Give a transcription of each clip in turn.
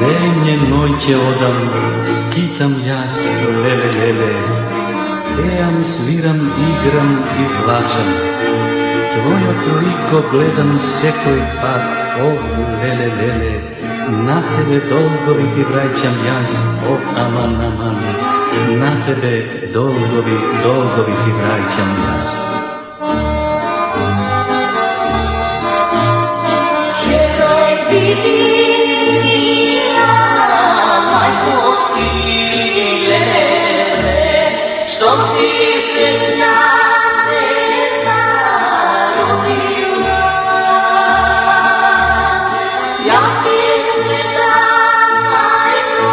Dejnje noće odam, skitam jas, lele, lele. Pejam, sviram, igram i plačam. Tvojo toliko gledam sekoj pat, lele, lele. Na tebe dolgovi ti vraćam jas, aman, aman. Na tebe dolgovi ti vraćam jas. Što si sretna zvezda rodila, ja ti sretan majko,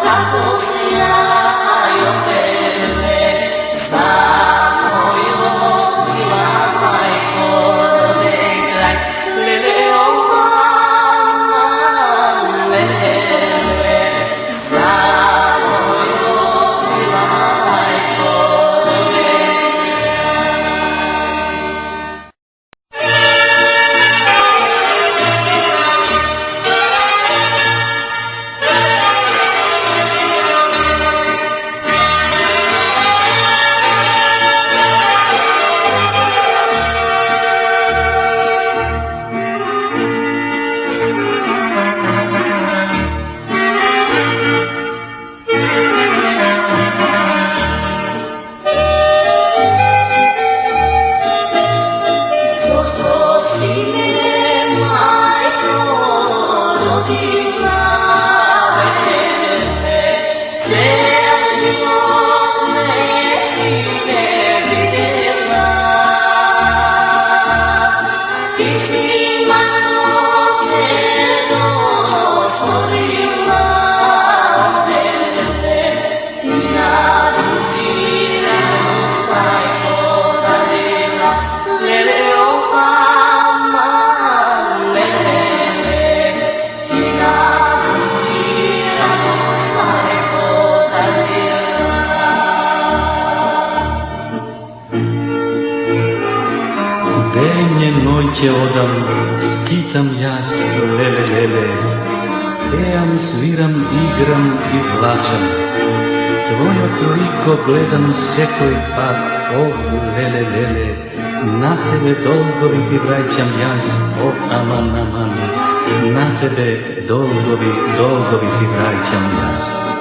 kako sjajno tebe, za moju mila majko, rodej kraj, lele ovama, lele, za Dejnje noće odam, skitam jas, lele, lele. Pejam, sviram, igram i plačam. Tvojo toliko gledam sekoj pat, lele, lele. Na tebe dolgovi ti vraćam jas, aman, aman. Na tebe dolgovi ti vraćam jas.